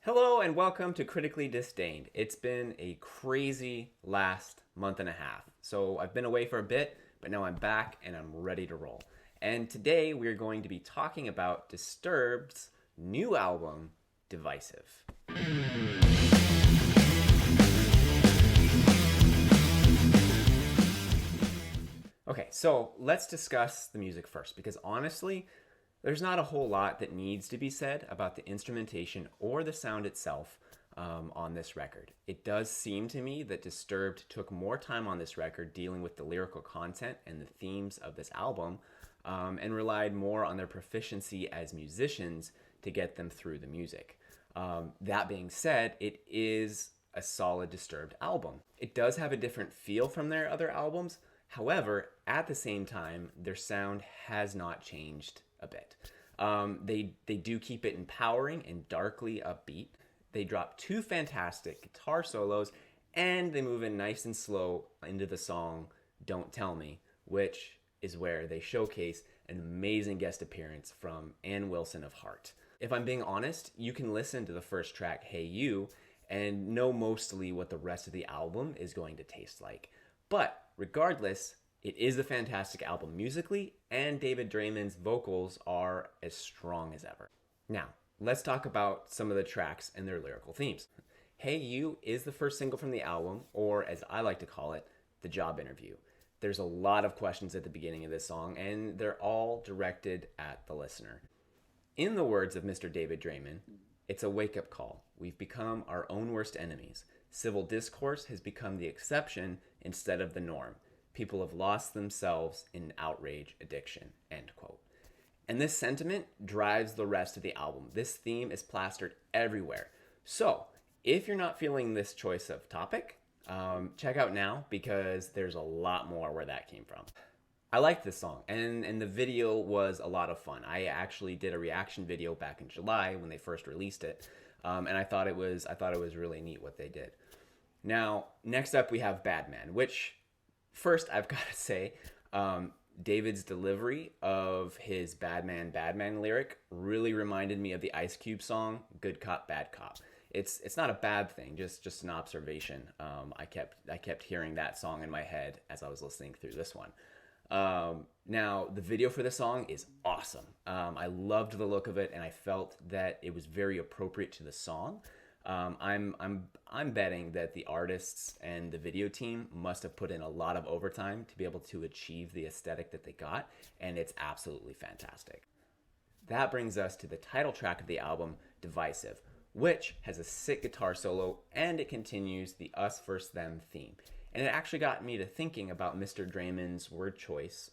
Hello and welcome to Critically Disdained. It's been a crazy last month and a half. So I've been away for a bit, but now I'm back and I'm ready to roll. And today we're going to be talking about Disturbed's new album, Divisive. Okay, so let's discuss the music first because honestly, there's not a whole lot that needs to be said about the instrumentation or the sound itself on this record. It does seem to me that Disturbed took more time on this record dealing with the lyrical content and the themes of this album and relied more on their proficiency as musicians to get them through the music. That being said, it is a solid Disturbed album. It does have a different feel from their other albums. However, at the same time, their sound has not changed a bit. They do keep it empowering and darkly upbeat. They drop two fantastic guitar solos, and they move in nice and slow into the song "Don't Tell Me," which is where they showcase an amazing guest appearance from Ann Wilson of Heart. If I'm being honest, you can listen to the first track, "Hey You," and know mostly what the rest of the album is going to taste like. But regardless, it is a fantastic album musically, and David Draymond's vocals are as strong as ever. Now, let's talk about some of the tracks and their lyrical themes. "Hey You" is the first single from the album, or as I like to call it, the job interview. There's a lot of questions at the beginning of this song, and they're all directed at the listener. In the words of Mr. David Draymond, it's a wake-up call. We've become our own worst enemies. Civil discourse has become the exception instead of the norm. People have lost themselves in outrage addiction, end quote. And this sentiment drives the rest of the album. This theme is plastered everywhere. So, if you're not feeling this choice of topic, check out now because there's a lot more where that came from. I liked this song, and the video was a lot of fun. I actually did a reaction video back in July when they first released it, and I thought it was really neat what they did. Now, next up we have "Bad Man," which first I've got to say, David's delivery of his "Bad Man" lyric really reminded me of the Ice Cube song "Good Cop, Bad Cop." It's not a bad thing, just an observation. I kept hearing that song in my head as I was listening through this one. Now the video for the song is awesome. I loved the look of it, and I felt that it was very appropriate to the song. I'm betting that the artists and the video team must have put in a lot of overtime to be able to achieve the aesthetic that they got, and it's absolutely fantastic. That brings us to the title track of the album, "Divisive," which has a sick guitar solo, and it continues the us versus them theme. And it actually got me to thinking about Mr. Draymond's word choice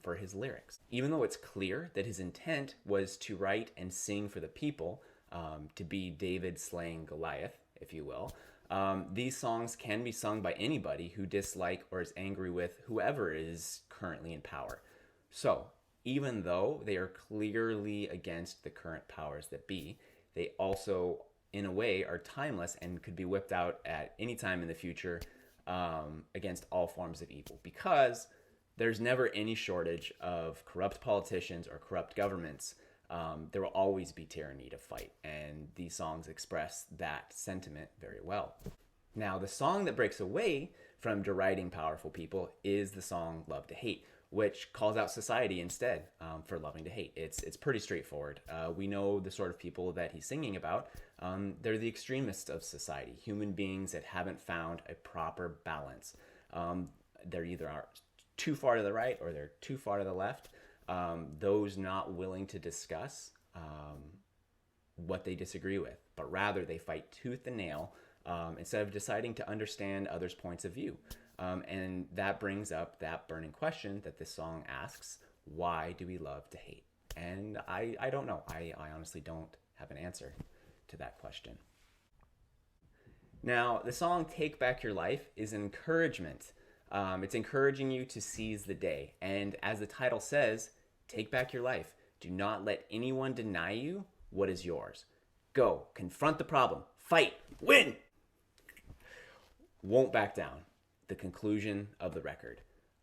for his lyrics. Even though it's clear that his intent was to write and sing for the people, to be David slaying Goliath, if you will, these songs can be sung by anybody who dislike or is angry with whoever is currently in power. So, even though they are clearly against the current powers that be, they also, in a way, are timeless and could be whipped out at any time in the future against all forms of evil, because there's never any shortage of corrupt politicians or corrupt governments. There will always be tyranny to fight, and these songs express that sentiment very well. Now, the song that breaks away from deriding powerful people is the song "Love to Hate," which calls out society instead for loving to hate. It's pretty straightforward. We know the sort of people that he's singing about. They're the extremists of society, human beings that haven't found a proper balance. They're either are too far to the right or they're too far to the left. Those not willing to discuss what they disagree with, but rather they fight tooth and nail instead of deciding to understand others' points of view. And that brings up that burning question that this song asks: why do we love to hate? And I don't know. I honestly don't have an answer to that question. Now, the song "Take Back Your Life" is an encouragement. It's encouraging you to seize the day. And as the title says, take back your life. Do not let anyone deny you what is yours. Go, confront the problem, fight, win! Won't back down. The conclusion of the record.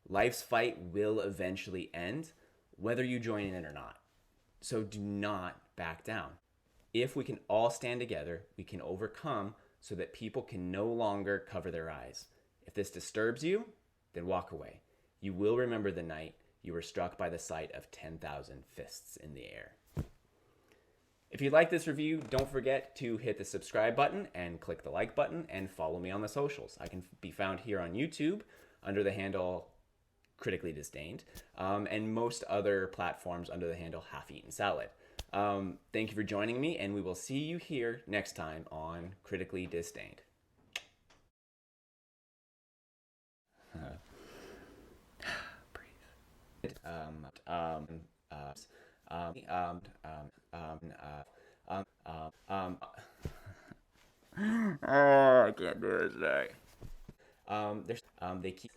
Life's fight will eventually end, whether you join in it or not. So do not back down. If we can all stand together, we can overcome so that people can no longer cover their eyes. If this disturbs you, then walk away. You will remember the night you were struck by the sight of 10,000 fists in the air. If you like this review, don't forget to hit the subscribe button and click the like button and follow me on the socials. I can be found here on YouTube under the handle Critically Disdained, and most other platforms under the handle Half Eaten Salad. Thank you for joining me, and we will see you here next time on Critically Disdained. Breathe. I can't do this today. They keep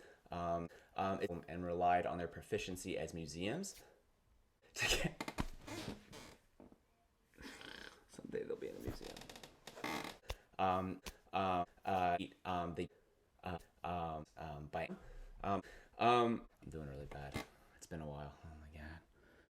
and relied on their proficiency as museums to get. Someday they'll be in a museum. By I'm doing really bad. It's been a while. Oh my